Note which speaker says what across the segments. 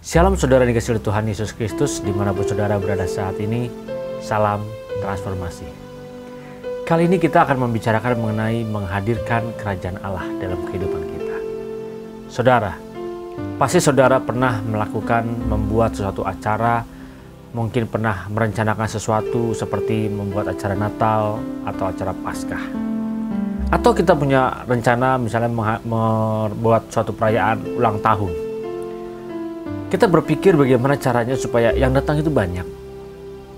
Speaker 1: Shalom saudara dikasihi Tuhan Yesus Kristus, dimanapun saudara berada saat ini. Salam transformasi. Kali ini kita akan membicarakan mengenai menghadirkan kerajaan Allah dalam kehidupan kita. Saudara, pasti saudara pernah membuat sesuatu acara, mungkin pernah merencanakan sesuatu seperti membuat acara Natal atau acara Paskah. Atau kita punya rencana misalnya membuat suatu perayaan ulang tahun. Kita berpikir bagaimana caranya supaya yang datang itu banyak.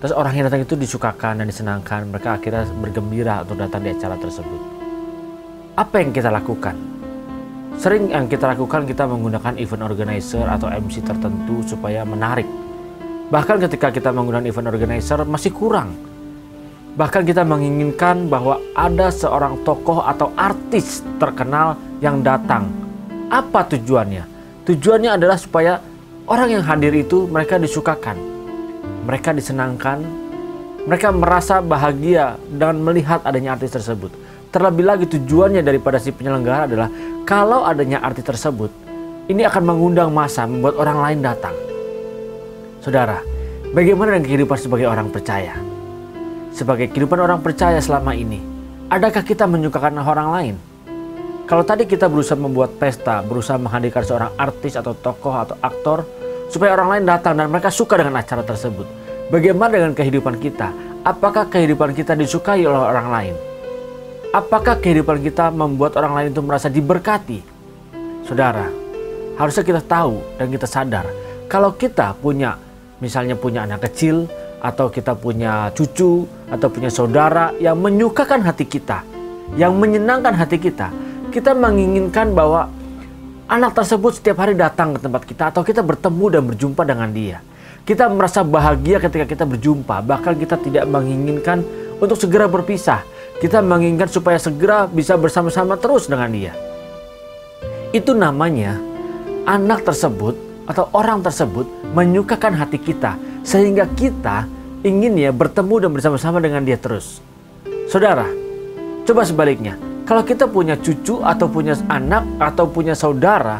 Speaker 1: Terus orang yang datang itu disukakan dan disenangkan. Mereka akhirnya bergembira untuk datang di acara tersebut. Apa yang kita lakukan? Sering yang kita lakukan, kita menggunakan event organizer atau MC tertentu supaya menarik. Bahkan ketika kita menggunakan event organizer masih kurang. Bahkan kita menginginkan bahwa ada seorang tokoh atau artis terkenal yang datang. Apa tujuannya? Tujuannya adalah supaya orang yang hadir itu mereka disukakan, mereka disenangkan, mereka merasa bahagia dengan melihat adanya artis tersebut. Terlebih lagi tujuannya daripada si penyelenggara adalah kalau adanya artis tersebut, ini akan mengundang massa, membuat orang lain datang. Saudara, bagaimana dengan kehidupan sebagai orang percaya? Sebagai kehidupan orang percaya selama ini, adakah kita menyukakan orang lain? Kalau tadi kita berusaha membuat pesta, berusaha menghadirkan seorang artis atau tokoh atau aktor supaya orang lain datang dan mereka suka dengan acara tersebut. Bagaimana dengan kehidupan kita? Apakah kehidupan kita disukai oleh orang lain? Apakah kehidupan kita membuat orang lain itu merasa diberkati? Saudara, harusnya kita tahu dan kita sadar kalau kita misalnya punya anak kecil atau kita punya cucu atau punya saudara yang menyukakan hati kita, yang menyenangkan hati kita. Kita menginginkan bahwa anak tersebut setiap hari datang ke tempat kita atau kita bertemu dan berjumpa dengan dia. Kita merasa bahagia ketika kita berjumpa, bahkan kita tidak menginginkan untuk segera berpisah. Kita menginginkan supaya segera bisa bersama-sama terus dengan dia. Itu namanya anak tersebut atau orang tersebut menyukakan hati kita sehingga kita ingin bertemu dan bersama-sama dengan dia terus. Saudara, coba sebaliknya. Kalau kita punya cucu atau punya anak atau punya saudara,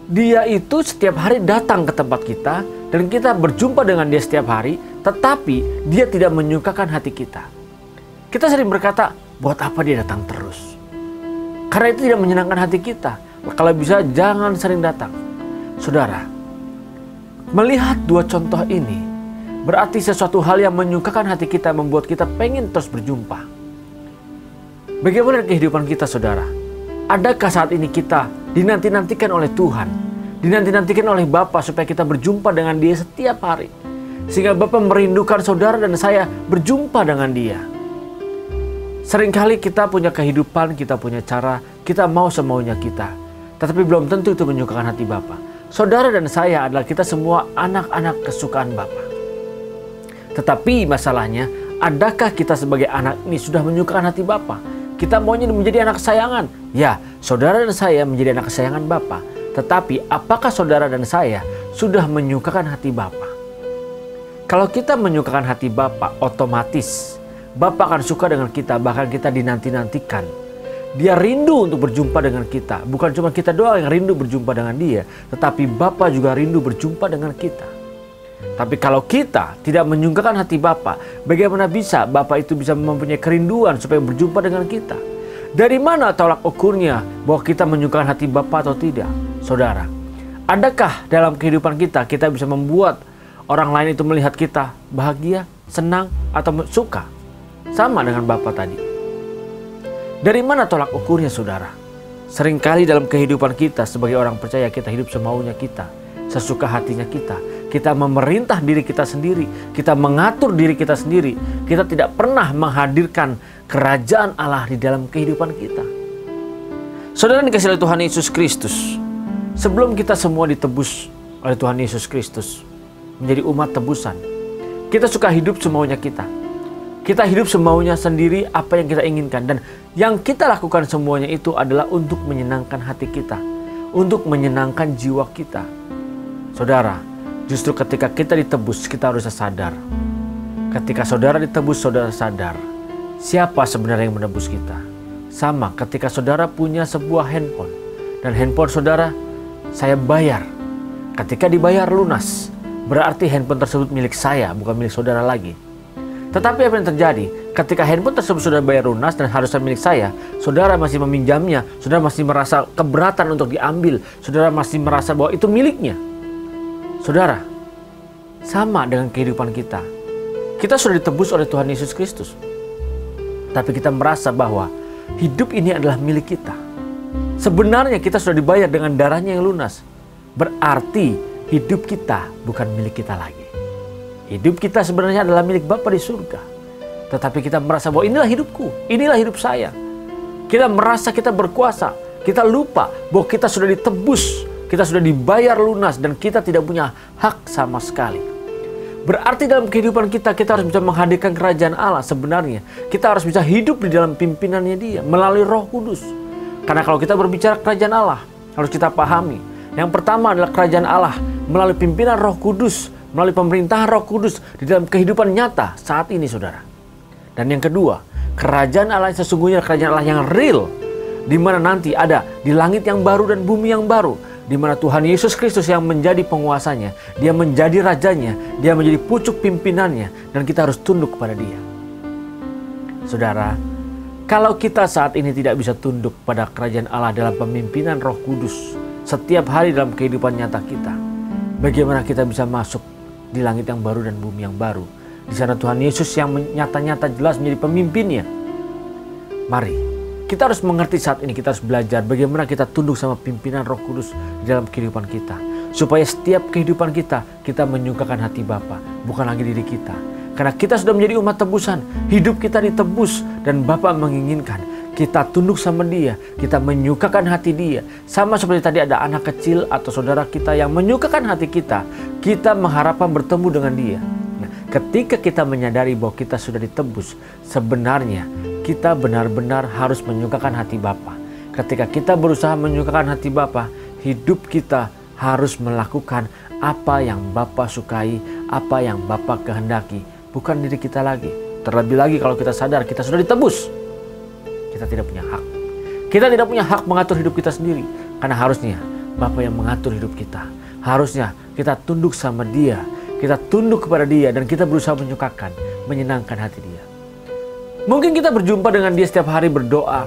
Speaker 1: dia itu setiap hari datang ke tempat kita dan kita berjumpa dengan dia setiap hari, tetapi dia tidak menyukakan hati kita. Kita sering berkata, buat apa dia datang terus? Karena itu tidak menyenangkan hati kita. Kalau bisa jangan sering datang. Saudara, melihat dua contoh ini berarti sesuatu hal yang menyukakan hati kita membuat kita pengen terus berjumpa. Bagaimana kehidupan kita, saudara? Adakah saat ini kita dinanti-nantikan oleh Tuhan, dinanti-nantikan oleh Bapa supaya kita berjumpa dengan dia setiap hari, sehingga Bapa merindukan saudara dan saya berjumpa dengan dia? Seringkali kita punya kehidupan, kita punya cara, kita mau semaunya kita, tetapi belum tentu itu menyukakan hati Bapa. Saudara dan saya adalah kita semua anak-anak kesukaan Bapa. Tetapi masalahnya, adakah kita sebagai anak ini sudah menyukakan hati Bapa? Kita maunya menjadi anak kesayangan. Ya, saudara dan saya menjadi anak kesayangan Bapa. Tetapi apakah saudara dan saya sudah menyukakan hati Bapa? Kalau kita menyukakan hati Bapa, otomatis Bapa akan suka dengan kita. Bahkan kita dinanti-nantikan. Dia rindu untuk berjumpa dengan kita. Bukan cuma kita doang yang rindu berjumpa dengan dia, tetapi Bapa juga rindu berjumpa dengan kita. Tapi kalau kita tidak menyukakan hati Bapa, bagaimana bisa Bapa itu bisa mempunyai kerinduan supaya berjumpa dengan kita? Dari mana tolak ukurnya bahwa kita menyukakan hati Bapa atau tidak? Saudara, adakah dalam kehidupan kita bisa membuat orang lain itu melihat kita bahagia, senang, atau suka? Sama dengan Bapa tadi. Dari mana tolak ukurnya, saudara? Seringkali dalam kehidupan kita sebagai orang percaya kita hidup semaunya kita, sesuka hatinya kita. Kita memerintah diri kita sendiri. Kita mengatur diri kita sendiri. Kita tidak pernah menghadirkan kerajaan Allah di dalam kehidupan kita. Saudara dikasihi oleh Tuhan Yesus Kristus. Sebelum kita semua ditebus oleh Tuhan Yesus Kristus, menjadi umat tebusan, kita suka hidup semaunya kita. Kita hidup semaunya sendiri apa yang kita inginkan. Dan yang kita lakukan semuanya itu adalah untuk menyenangkan hati kita. Untuk menyenangkan jiwa kita. Saudara, justru ketika kita ditebus, kita harus sadar. Ketika saudara ditebus, saudara sadar siapa sebenarnya yang menebus kita. Sama ketika saudara punya sebuah handphone, dan handphone saudara saya bayar. Ketika dibayar lunas, berarti handphone tersebut milik saya, bukan milik saudara lagi. Tetapi apa yang terjadi? Ketika handphone tersebut sudah bayar lunas dan harusnya milik saya, saudara masih meminjamnya, saudara masih merasa keberatan untuk diambil, saudara masih merasa bahwa itu miliknya. Saudara, sama dengan kehidupan kita. Kita sudah ditebus oleh Tuhan Yesus Kristus. Tapi kita merasa bahwa hidup ini adalah milik kita. Sebenarnya kita sudah dibayar dengan darahnya yang lunas. Berarti hidup kita bukan milik kita lagi. Hidup kita sebenarnya adalah milik Bapa di surga. Tetapi kita merasa bahwa inilah hidupku, inilah hidup saya. Kita merasa kita berkuasa. Kita lupa bahwa kita sudah ditebus, kita sudah dibayar lunas dan kita tidak punya hak sama sekali. Berarti dalam kehidupan kita, kita harus bisa menghadirkan kerajaan Allah. Sebenarnya kita harus bisa hidup di dalam pimpinannya Dia melalui Roh Kudus. Karena kalau kita berbicara kerajaan Allah, harus kita pahami. Yang pertama adalah kerajaan Allah melalui pimpinan Roh Kudus, melalui pemerintahan Roh Kudus di dalam kehidupan nyata saat ini, saudara. Dan yang kedua, kerajaan Allah yang sesungguhnya kerajaan Allah yang real, di mana nanti ada di langit yang baru dan bumi yang baru, di mana Tuhan Yesus Kristus yang menjadi penguasanya, Dia menjadi rajanya, Dia menjadi pucuk pimpinannya, dan kita harus tunduk kepada Dia. Saudara, kalau kita saat ini tidak bisa tunduk pada kerajaan Allah dalam pemimpinan Roh Kudus setiap hari dalam kehidupan nyata kita, bagaimana kita bisa masuk di langit yang baru dan bumi yang baru? Di sana Tuhan Yesus yang nyata-nyata jelas menjadi pemimpinnya. Mari, kita harus mengerti saat ini, kita harus belajar bagaimana kita tunduk sama pimpinan Roh Kudus di dalam kehidupan kita. Supaya setiap kehidupan kita menyukakan hati Bapa, bukan lagi diri kita. Karena kita sudah menjadi umat tebusan, hidup kita ditebus dan Bapa menginginkan kita tunduk sama Dia, kita menyukakan hati Dia. Sama seperti tadi ada anak kecil atau saudara kita yang menyukakan hati kita mengharapkan bertemu dengan Dia. Nah, ketika kita menyadari bahwa kita sudah ditebus, sebenarnya kita benar-benar harus menyukakan hati Bapa. Ketika kita berusaha menyukakan hati Bapa, hidup kita harus melakukan apa yang Bapa sukai, apa yang Bapa kehendaki. Bukan diri kita lagi. Terlebih lagi kalau kita sadar kita sudah ditebus. Kita tidak punya hak. Kita tidak punya hak mengatur hidup kita sendiri. Karena harusnya Bapa yang mengatur hidup kita. Harusnya kita tunduk sama Dia. Kita tunduk kepada Dia dan kita berusaha menyukakan, menyenangkan hati Dia. Mungkin kita berjumpa dengan Dia setiap hari berdoa.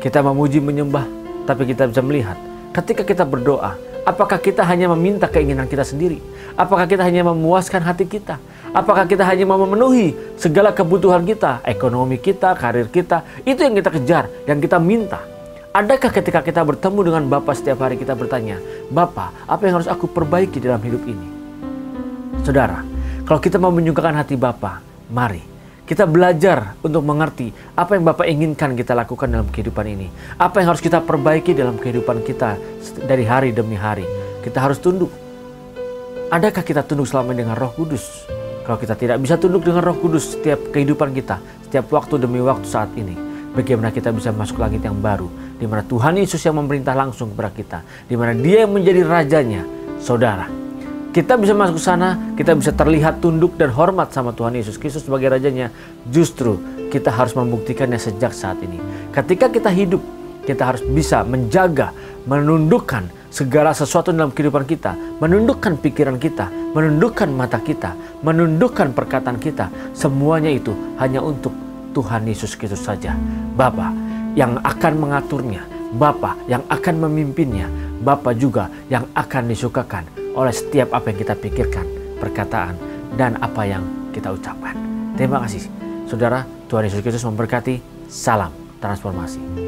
Speaker 1: Kita memuji, menyembah. Tapi kita bisa melihat ketika kita berdoa, apakah kita hanya meminta keinginan kita sendiri? Apakah kita hanya memuaskan hati kita? Apakah kita hanya mau memenuhi segala kebutuhan kita, ekonomi kita, karir kita? Itu yang kita kejar, yang kita minta. Adakah ketika kita bertemu dengan Bapa setiap hari kita bertanya, Bapa, apa yang harus aku perbaiki dalam hidup ini? Saudara, kalau kita mau menyukakan hati Bapa, mari kita belajar untuk mengerti apa yang Bapa inginkan kita lakukan dalam kehidupan ini. Apa yang harus kita perbaiki dalam kehidupan kita dari hari demi hari. Kita harus tunduk. Adakah kita tunduk selama dengan Roh Kudus? Kalau kita tidak bisa tunduk dengan Roh Kudus setiap kehidupan kita, setiap waktu demi waktu saat ini, bagaimana kita bisa masuk langit yang baru, di mana Tuhan Yesus yang memerintah langsung kepada kita, di mana Dia yang menjadi rajanya. Saudara, kita bisa masuk ke sana, kita bisa terlihat tunduk dan hormat sama Tuhan Yesus Kristus sebagai rajanya. Justru kita harus membuktikannya sejak saat ini. Ketika kita hidup, kita harus bisa menjaga, menundukkan segala sesuatu dalam kehidupan kita, menundukkan pikiran kita, menundukkan mata kita, menundukkan perkataan kita. Semuanya itu hanya untuk Tuhan Yesus Kristus saja. Bapa yang akan mengaturnya, Bapa yang akan memimpinnya, Bapa juga yang akan disukakan oleh setiap apa yang kita pikirkan, perkataan, dan apa yang kita ucapkan. Terima kasih, saudara. Tuhan Yesus Kristus memberkati. Salam transformasi.